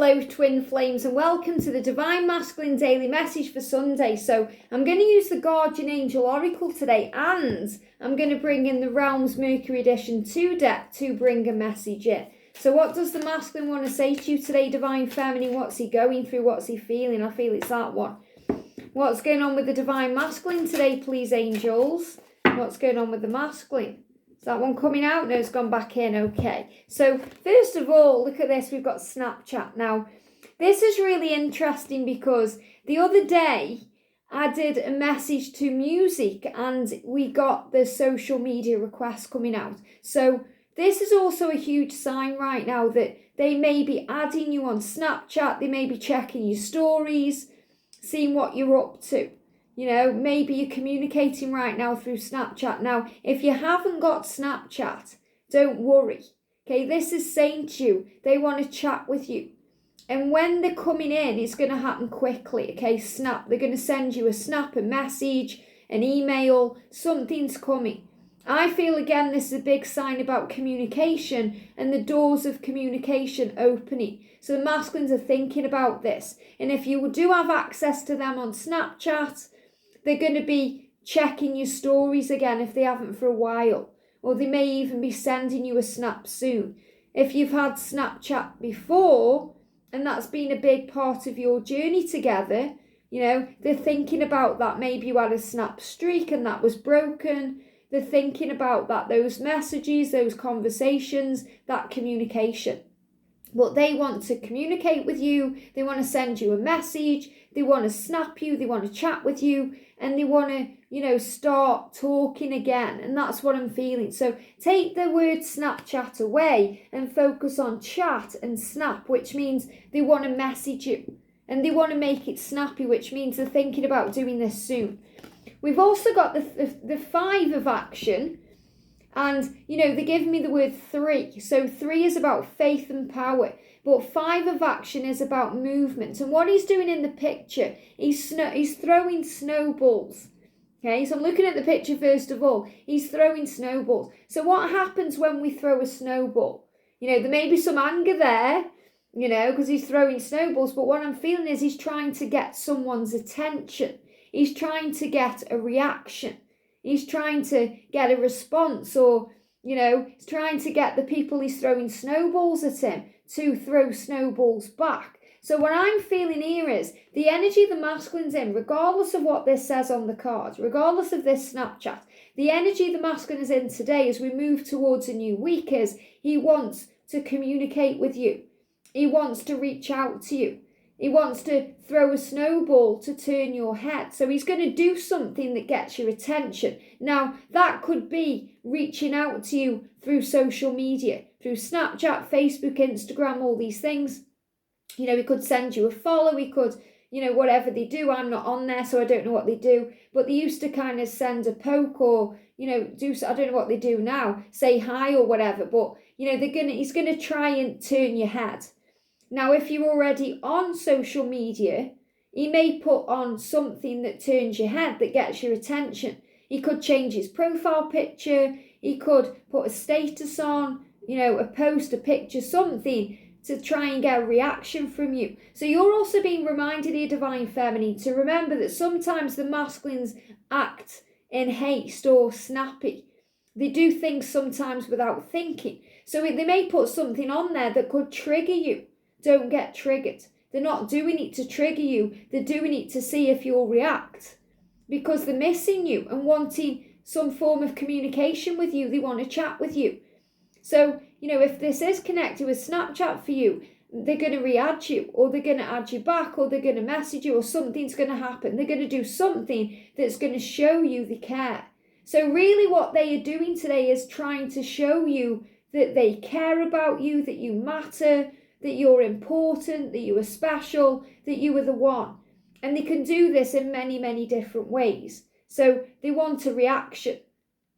Hello twin flames and welcome to the Divine Masculine Daily Message for Sunday. So I'm going to use the Guardian Angel Oracle today, and I'm going to bring in the Realms Mercury Edition 2 deck to bring a message in. So what does the masculine want to say to you today, Divine Feminine? What's he going through? What's he feeling? I feel it's that one. What's going on with the Divine Masculine today, please, angels? What's going on with the masculine? Is that one coming out? No, it's gone back in. Okay. So first of all, look at this. We've got Snapchat. Now, this is really interesting because the other day I did a message to music and we got the social media requests coming out. So this is also a huge sign right now that they may be adding you on Snapchat. They may be checking your stories, seeing what you're up to. You know, maybe you're communicating right now through Snapchat. Now, if you haven't got Snapchat, don't worry. Okay, this is saying to you, they want to chat with you. And when they're coming in, it's going to happen quickly. Okay, they're going to send you a snap, a message, an email, something's coming. I feel, again, this is a big sign about communication and the doors of communication opening. So the masculines are thinking about this. And if you do have access to them on Snapchat, they're going to be checking your stories again if they haven't for a while. Or they may even be sending you a snap soon. If you've had Snapchat before, and that's been a big part of your journey together, you know, they're thinking about that. Maybe you had a snap streak and that was broken. They're thinking about that, those messages, those conversations, that communication. But they want to communicate with you. They want to send you a message. They want to snap you. They want to chat with you. And they want to, you know, start talking again. And that's what I'm feeling. So take the word Snapchat away and focus on chat and snap, which means they want to message you. And they want to make it snappy, which means they're thinking about doing this soon. We've also got the 5 of action. And, you know, they give me the word 3. So 3 is about faith and power. But 5 of action is about movement. And what he's doing in the picture, he's throwing snowballs. Okay, so I'm looking at the picture first of all. He's throwing snowballs. So what happens when we throw a snowball? You know, there may be some anger there, you know, because he's throwing snowballs. But what I'm feeling is he's trying to get someone's attention. He's trying to get a reaction. He's trying to get a response, or, you know, he's trying to get the people he's throwing snowballs at him to throw snowballs back. So what I'm feeling here is the energy the masculine's in, regardless of what this says on the card, regardless of this Snapchat, the energy the masculine is in today as we move towards a new week is he wants to communicate with you. He wants to reach out to you. He wants to throw a snowball to turn your head. So he's going to do something that gets your attention. Now, that could be reaching out to you through social media, through Snapchat, Facebook, Instagram, all these things. You know, he could send you a follow. He could, you know, whatever they do. I'm not on there, so I don't know what they do. But they used to kind of send a poke or, you know, I don't know what they do now, say hi or whatever. But, you know, he's going to try and turn your head. Now, if you're already on social media, he may put on something that turns your head, that gets your attention. He could change his profile picture. He could put a status on, you know, a post, a picture, something to try and get a reaction from you. So you're also being reminded here, Divine Feminine, to remember that sometimes the masculines act in haste or snappy. They do things sometimes without thinking. So they may put something on there that could trigger you. Don't get triggered. They're not doing it to trigger you. They're doing it to see if you'll react. Because they're missing you and wanting some form of communication with you. They want to chat with you. So, you know, if this is connected with Snapchat for you, they're going to re-add you, or they're going to add you back, or they're going to message you, or something's going to happen. They're going to do something that's going to show you they care. So really what they are doing today is trying to show you that they care about you, that you matter, that you're important, that you are special, that you are the one. And they can do this in many, many different ways. So they want a reaction.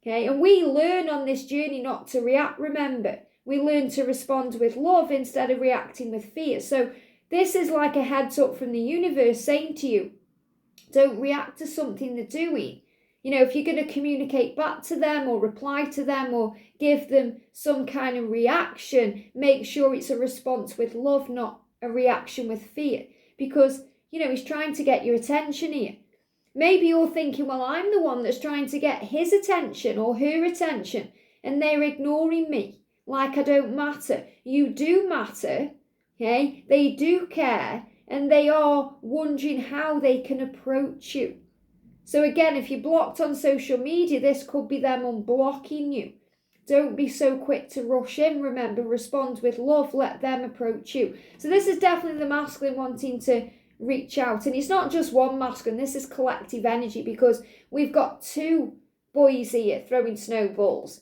Okay, and we learn on this journey not to react, remember. We learn to respond with love instead of reacting with fear. So this is like a heads up from the universe saying to you, don't react to something they're doing. You know, if you're going to communicate back to them or reply to them or give them some kind of reaction, make sure it's a response with love, not a reaction with fear, because, he's trying to get your attention here. Maybe you're thinking, well, I'm the one that's trying to get his attention or her attention, and they're ignoring me like I don't matter. You do matter, okay? They do care, and they are wondering how they can approach you. So again, if you're blocked on social media, this could be them unblocking you. Don't be so quick to rush in. Remember, respond with love. Let them approach you. So this is definitely the masculine wanting to reach out. And it's not just one masculine. This is collective energy, because we've got two boys here throwing snowballs.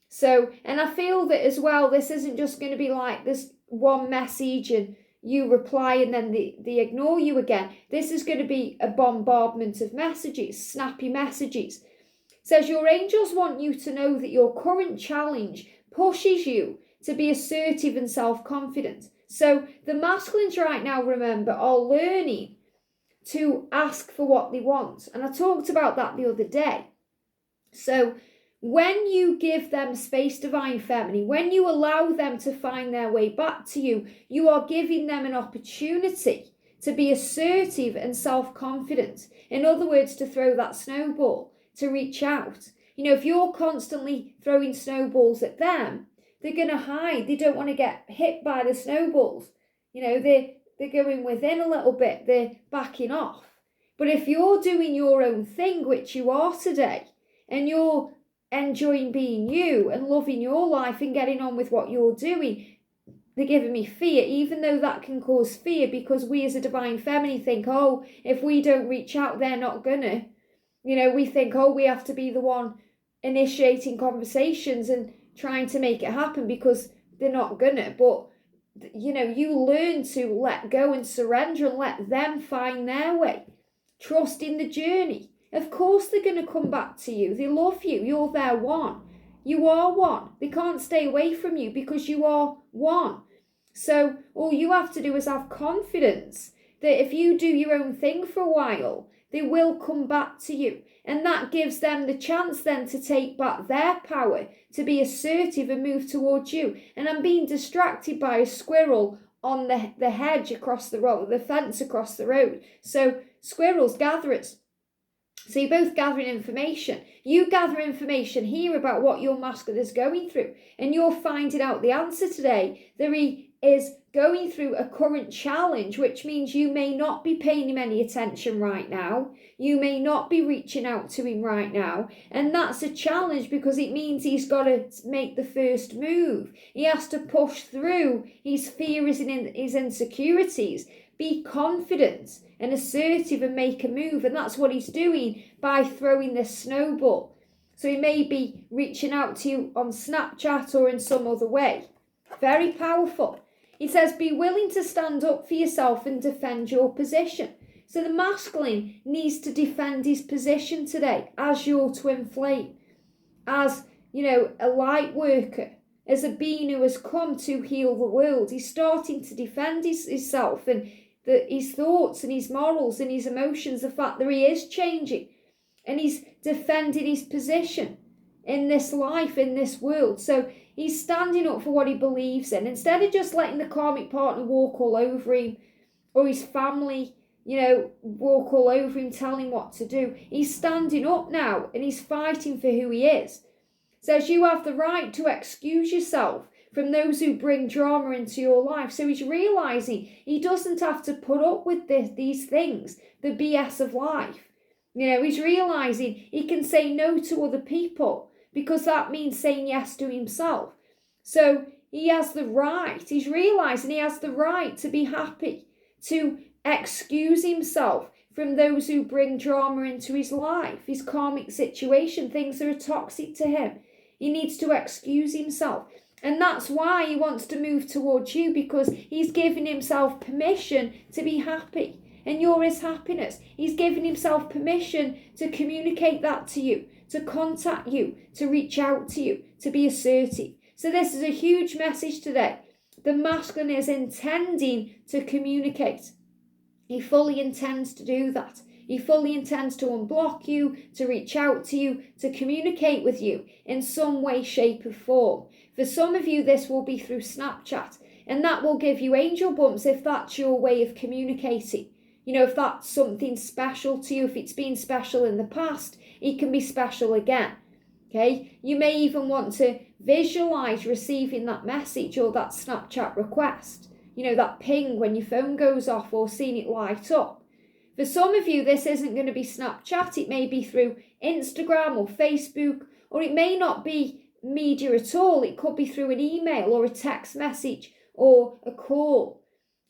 So, and I feel that as well, this isn't just going to be like this one message and you reply and then they ignore you again. This is going to be a bombardment of messages, snappy messages. It says your angels want you to know that your current challenge pushes you to be assertive and self-confident. So the masculines right now, remember, are learning to ask for what they want. And I talked about that the other day. So when you give them space, divine feminine, when you allow them to find their way back to you, you are giving them an opportunity to be assertive and self-confident. In other words, to throw that snowball, to reach out. If you're constantly throwing snowballs at them, they're going to hide. They don't want to get hit by the snowballs. They're going within a little bit. They're backing off. But if you're doing your own thing, which you are today, and you're enjoying being you and loving your life and getting on with what you're doing, they're giving me fear, even though that can cause fear, because we as a divine feminine think, oh, if we don't reach out, they're not gonna. We think, oh, we have to be the one initiating conversations and trying to make it happen because they're not gonna. But, you learn to let go and surrender and let them find their way. Trust in the journey. Of course they're going to come back to you. They love you. You're their one. You are one. They can't stay away from you because you are one. So all you have to do is have confidence that if you do your own thing for a while, they will come back to you. And that gives them the chance then to take back their power, to be assertive and move towards you. And I'm being distracted by a squirrel on the hedge across the road, the fence across the road. So squirrels, gatherers. So you're both gathering information. You gather information here about what your masculine is going through, and you're finding out the answer today that he is going through a current challenge, which means you may not be paying him any attention right now. You may not be reaching out to him right now. And that's a challenge because it means he's got to make the first move. He has to push through his fears and his insecurities. Be confident and assertive and make a move. And that's what he's doing by throwing this snowball. So he may be reaching out to you on Snapchat or in some other way. Very powerful. He says, be willing to stand up for yourself and defend your position. So the masculine needs to defend his position today as your twin flame, as, a light worker, as a being who has come to heal the world. He's starting to defend himself and his thoughts and his morals and his emotions, the fact that he is changing, and he's defending his position in this life, in this world. So he's standing up for what he believes in, instead of just letting the karmic partner walk all over him, or his family, walk all over him, tell him what to do. He's standing up now and he's fighting for who he is. Says you have the right to excuse yourself from those who bring drama into your life. So he's realising he doesn't have to put up with these things, the BS of life. He's realising he can say no to other people because that means saying yes to himself. So he has the right, he's realising he has the right to be happy, to excuse himself from those who bring drama into his life, his karmic situation, things that are toxic to him. He needs to excuse himself. And that's why he wants to move towards you, because he's giving himself permission to be happy. And you're his happiness. He's giving himself permission to communicate that to you, to contact you, to reach out to you, to be assertive. So this is a huge message today. The masculine is intending to communicate. He fully intends to do that. He fully intends to unblock you, to reach out to you, to communicate with you in some way, shape or form. For some of you, this will be through Snapchat. And that will give you angel bumps if that's your way of communicating. You know, if that's something special to you, if it's been special in the past, it can be special again. Okay, you may even want to visualize receiving that message or that Snapchat request, you know, that ping when your phone goes off, or seeing it light up. For some of you, this isn't going to be Snapchat. It may be through Instagram or Facebook, or it may not be media at all. It could be through an email or a text message or a call,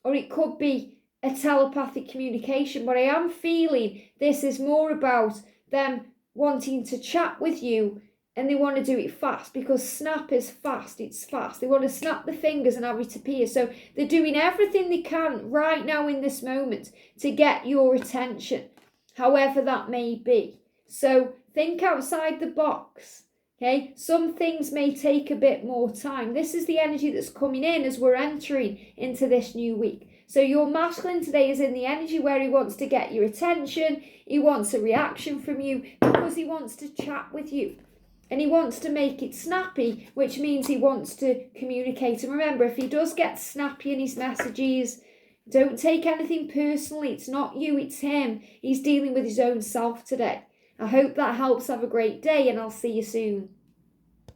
or it could be a telepathic communication. But I am feeling this is more about them wanting to chat with you, and they want to do it fast, because snap is fast. It's fast. They want to snap the fingers and have it appear. So they're doing everything they can right now in this moment to get your attention, however that may be. So think outside the box. Okay, some things may take a bit more time. This is the energy that's coming in as we're entering into this new week. So your masculine today is in the energy where he wants to get your attention. He wants a reaction from you because he wants to chat with you. And he wants to make it snappy, which means he wants to communicate. And remember, if he does get snappy in his messages, don't take anything personally. It's not you, it's him. He's dealing with his own self today. I hope that helps. Have a great day, and I'll see you soon.